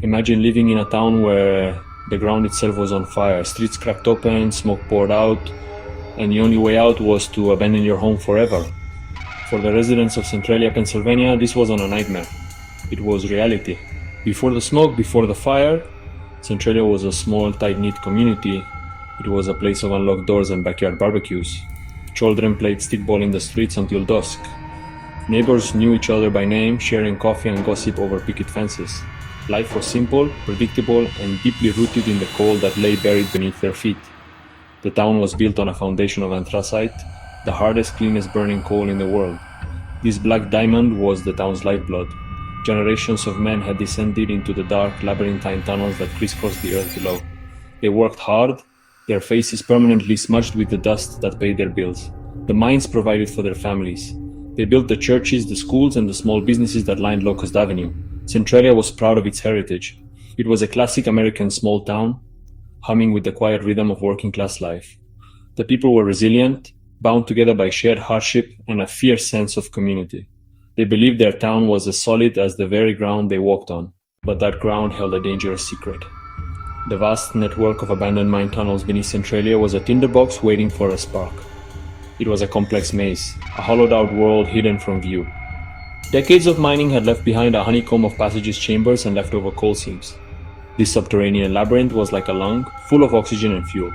Imagine living in a town where the ground itself was on fire, streets cracked open, smoke poured out, and the only way out was to abandon your home forever. For the residents of Centralia, Pennsylvania, this wasn't a nightmare. It was reality. Before the smoke, before the fire, Centralia was a small, tight-knit community. It was a place of unlocked doors and backyard barbecues. Children played stickball in the streets until dusk. Neighbors knew each other by name, sharing coffee and gossip over picket fences. Life was simple, predictable, and deeply rooted in the coal that lay buried beneath their feet. The town was built on a foundation of anthracite, the hardest, cleanest burning coal in the world. This black diamond was the town's lifeblood. Generations of men had descended into the dark, labyrinthine tunnels that crisscrossed the earth below. They worked hard, their faces permanently smudged with the dust that paid their bills. The mines provided for their families. They built the churches, the schools, and the small businesses that lined Locust Avenue. Centralia was proud of its heritage. It was a classic American small town, humming with the quiet rhythm of working-class life. The people were resilient, bound together by shared hardship and a fierce sense of community. They believed their town was as solid as the very ground they walked on, but that ground held a dangerous secret. The vast network of abandoned mine tunnels beneath Centralia was a tinderbox waiting for a spark. It was a complex maze, a hollowed-out world hidden from view. Decades of mining had left behind a honeycomb of passages, chambers, and leftover coal seams. This subterranean labyrinth was like a lung, full of oxygen and fuel.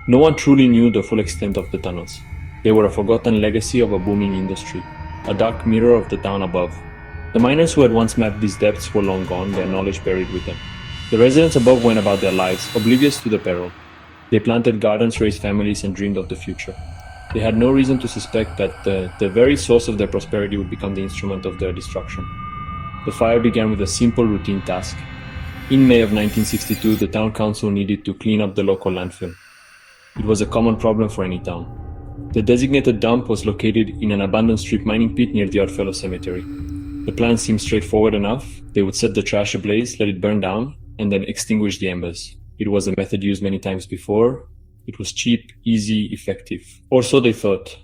No one truly knew the full extent of the tunnels. They were a forgotten legacy of a booming industry, a dark mirror of the town above. The miners who had once mapped these depths were long gone, their knowledge buried with them. The residents above went about their lives, oblivious to the peril. They planted gardens, raised families, and dreamed of the future. They had no reason to suspect that the very source of their prosperity would become the instrument of their destruction. The fire began with a simple routine task. In May of 1962, the town council needed to clean up the local landfill. It was a common problem for any town. The designated dump was located in an abandoned strip mining pit near the Oddfellow Cemetery. The plan seemed straightforward enough. They would set the trash ablaze, let it burn down, and then extinguish the embers. It was a method used many times before. It was cheap, easy, effective. Or so they thought.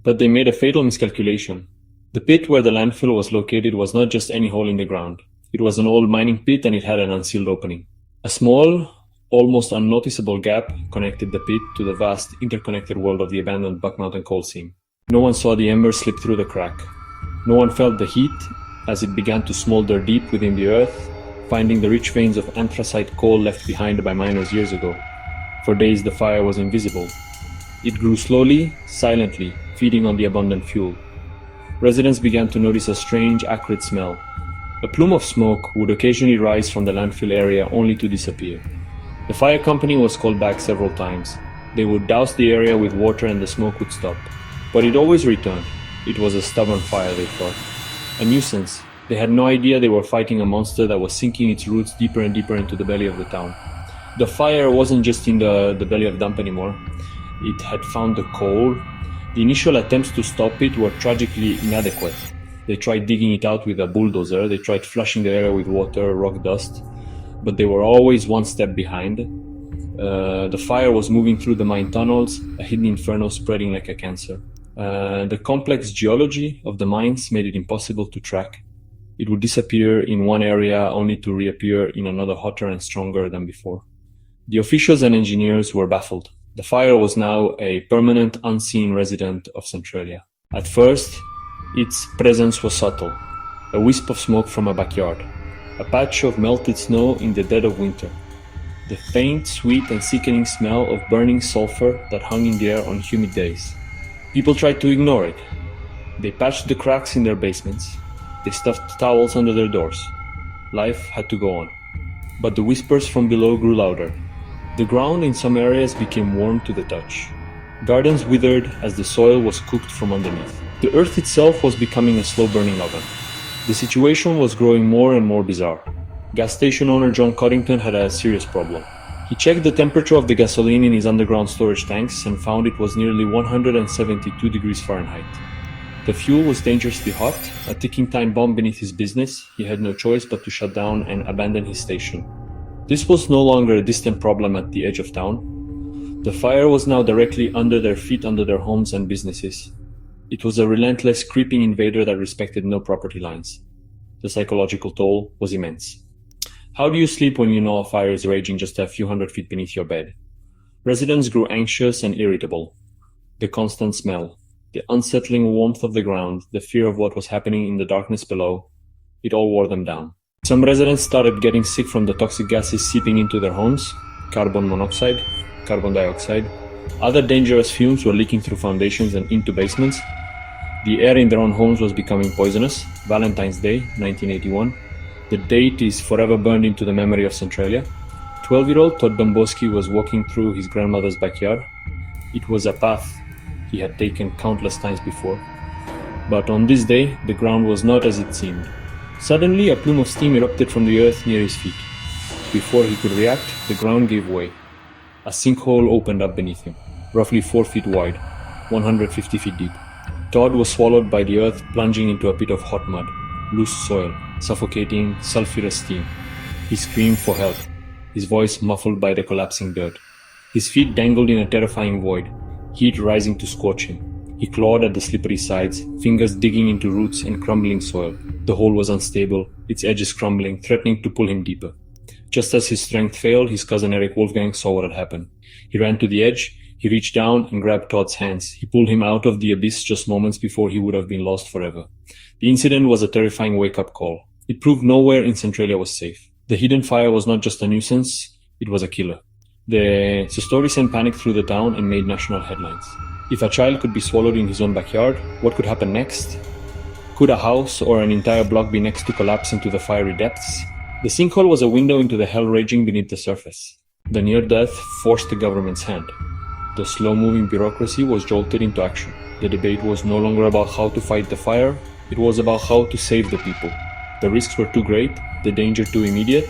But they made a fatal miscalculation. The pit where the landfill was located was not just any hole in the ground. It was an old mining pit and it had an unsealed opening. A small, almost unnoticeable gap connected the pit to the vast, interconnected world of the abandoned Buck Mountain coal seam. No one saw the embers slip through the crack. No one felt the heat as it began to smolder deep within the earth, finding the rich veins of anthracite coal left behind by miners years ago. For days the fire was invisible. It grew slowly, silently, feeding on the abundant fuel. Residents began to notice a strange, acrid smell. A plume of smoke would occasionally rise from the landfill area only to disappear. The fire company was called back several times. They would douse the area with water and the smoke would stop. But it always returned. It was a stubborn fire, they thought. A nuisance. They had no idea they were fighting a monster that was sinking its roots deeper and deeper into the belly of the town. The fire wasn't just in the belly of the dump anymore. It had found the coal. The initial attempts to stop it were tragically inadequate. They tried digging it out with a bulldozer. They tried flushing the area with water, rock dust. But they were always one step behind. The fire was moving through the mine tunnels, a hidden inferno spreading like a cancer. The complex geology of the mines made it impossible to track. It would disappear in one area only to reappear in another hotter and stronger than before. The officials and engineers were baffled. The fire was now a permanent, unseen resident of Centralia. At first, its presence was subtle, a wisp of smoke from a backyard, a patch of melted snow in the dead of winter, the faint, sweet and sickening smell of burning sulfur that hung in the air on humid days. People tried to ignore it. They patched the cracks in their basements. They stuffed towels under their doors. Life had to go on. But the whispers from below grew louder. The ground in some areas became warm to the touch. Gardens withered as the soil was cooked from underneath. The earth itself was becoming a slow-burning oven. The situation was growing more and more bizarre. Gas station owner John Coddington had a serious problem. He checked the temperature of the gasoline in his underground storage tanks and found it was nearly 172 degrees Fahrenheit. The fuel was dangerously hot, a ticking time bomb beneath his business. He had no choice but to shut down and abandon his station. This was no longer a distant problem at the edge of town. The fire was now directly under their feet, under their homes and businesses. It was a relentless, creeping invader that respected no property lines. The psychological toll was immense. How do you sleep when you know a fire is raging just a few hundred feet beneath your bed? Residents grew anxious and irritable. The constant smell, the unsettling warmth of the ground, the fear of what was happening in the darkness below, it all wore them down. Some residents started getting sick from the toxic gases seeping into their homes, carbon monoxide, carbon dioxide. Other dangerous fumes were leaking through foundations and into basements. The air in their own homes was becoming poisonous. Valentine's Day, 1981. The date is forever burned into the memory of Centralia. 12-year-old Todd Domboski was walking through his grandmother's backyard. It was a path he had taken countless times before. But on this day, the ground was not as it seemed. Suddenly, a plume of steam erupted from the earth near his feet. Before he could react, the ground gave way. A sinkhole opened up beneath him, roughly 4 feet wide, 150 feet deep. Todd was swallowed by the earth, plunging into a pit of hot mud, loose soil, suffocating, sulfurous steam. He screamed for help, his voice muffled by the collapsing dirt. His feet dangled in a terrifying void, heat rising to scorch him. He clawed at the slippery sides, fingers digging into roots and crumbling soil. The hole was unstable, its edges crumbling, threatening to pull him deeper. Just as his strength failed, his cousin Eric Wolfgang saw what had happened. He ran to the edge, he reached down and grabbed Todd's hands. He pulled him out of the abyss just moments before he would have been lost forever. The incident was a terrifying wake-up call. It proved nowhere in Centralia was safe. The hidden fire was not just a nuisance, it was a killer. The story sent panic through the town and made national headlines. If a child could be swallowed in his own backyard, what could happen next? Could a house or an entire block be next to collapse into the fiery depths? The sinkhole was a window into the hell raging beneath the surface. The near death forced the government's hand. The slow-moving bureaucracy was jolted into action. The debate was no longer about how to fight the fire, it was about how to save the people. The risks were too great, the danger too immediate.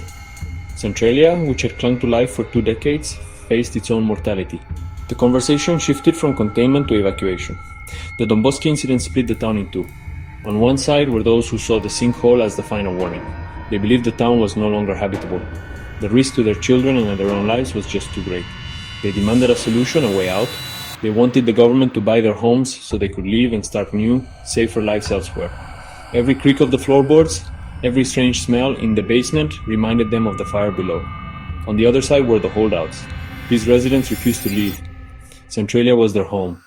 Centralia, which had clung to life for 2 decades, faced its own mortality. The conversation shifted from containment to evacuation. The Domboski incident split the town in two. On one side were those who saw the sinkhole as the final warning. They believed the town was no longer habitable. The risk to their children and their own lives was just too great. They demanded a solution, a way out. They wanted the government to buy their homes so they could live and start new, safer lives elsewhere. Every creak of the floorboards, every strange smell in the basement reminded them of the fire below. On the other side were the holdouts. These residents refused to leave. Centralia was their home.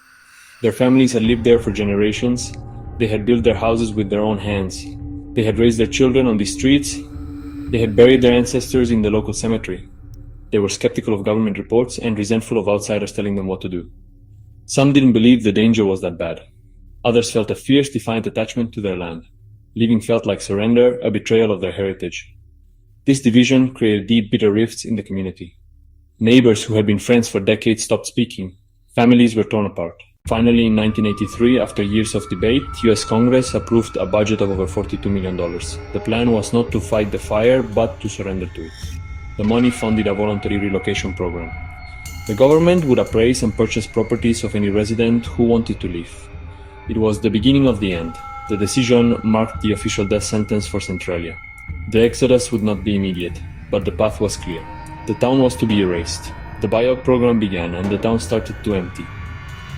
Their families had lived there for generations. They had built their houses with their own hands. They had raised their children on these streets. They had buried their ancestors in the local cemetery. They were skeptical of government reports and resentful of outsiders telling them what to do. Some didn't believe the danger was that bad. Others felt a fierce, defiant attachment to their land. Leaving felt like surrender, a betrayal of their heritage. This division created deep, bitter rifts in the community. Neighbors who had been friends for decades stopped speaking. Families were torn apart. Finally, in 1983, after years of debate, US Congress approved a budget of over $42 million. The plan was not to fight the fire, but to surrender to it. The money funded a voluntary relocation program. The government would appraise and purchase properties of any resident who wanted to leave. It was the beginning of the end. The decision marked the official death sentence for Centralia. The exodus would not be immediate, but the path was clear. The town was to be erased. The buyout program began, and the town started to empty.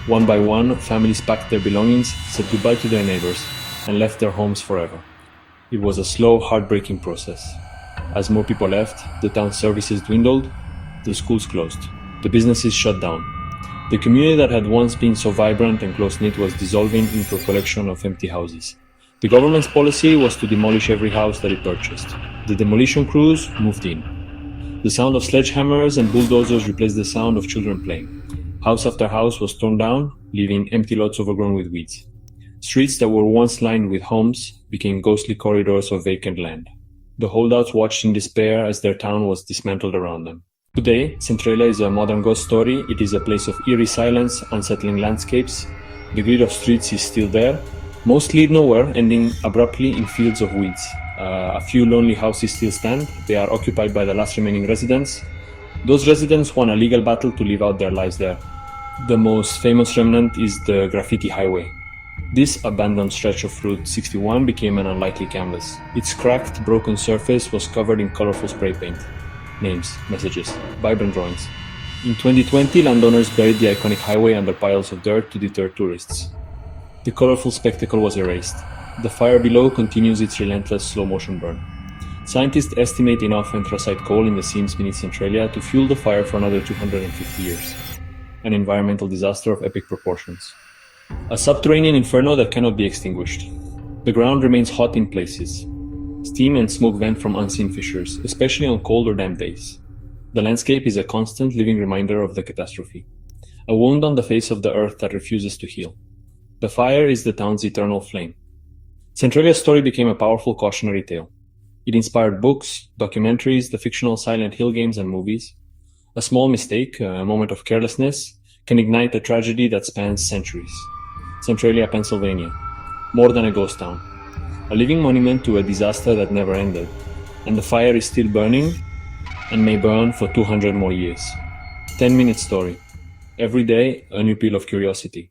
One by one, families packed their belongings, said goodbye to their neighbors, and left their homes forever. It was a slow, heartbreaking process. As more people left, the town's services dwindled, the schools closed, the businesses shut down. The community that had once been so vibrant and close-knit was dissolving into a collection of empty houses. The government's policy was to demolish every house that it purchased. The demolition crews moved in. The sound of sledgehammers and bulldozers replaced the sound of children playing. House after house was torn down, leaving empty lots overgrown with weeds. Streets that were once lined with homes became ghostly corridors of vacant land. The holdouts watched in despair as their town was dismantled around them. Today, Centralia is a modern ghost story. It is a place of eerie silence, unsettling landscapes. The grid of streets is still there, most lead nowhere, ending abruptly in fields of weeds. A few lonely houses still stand. They are occupied by the last remaining residents. Those residents won a legal battle to live out their lives there. The most famous remnant is the Graffiti Highway. This abandoned stretch of Route 61 became an unlikely canvas. Its cracked, broken surface was covered in colorful spray paint. Names, messages, vibrant drawings. In 2020, landowners buried the iconic highway under piles of dirt to deter tourists. The colorful spectacle was erased. The fire below continues its relentless slow-motion burn. Scientists estimate enough anthracite coal in the seams beneath Centralia to fuel the fire for another 250 years. An environmental disaster of epic proportions. A subterranean inferno that cannot be extinguished. The ground remains hot in places. Steam and smoke vent from unseen fissures, especially on cold or damp days. The landscape is a constant living reminder of the catastrophe. A wound on the face of the earth that refuses to heal. The fire is the town's eternal flame. Centralia's story became a powerful cautionary tale. It inspired books, documentaries, the fictional Silent Hill games and movies. A small mistake, a moment of carelessness, can ignite a tragedy that spans centuries. Centralia, Pennsylvania. More than a ghost town. A living monument to a disaster that never ended. And the fire is still burning, and may burn for 200 more years. 10-minute story. Every day, a new peel of curiosity.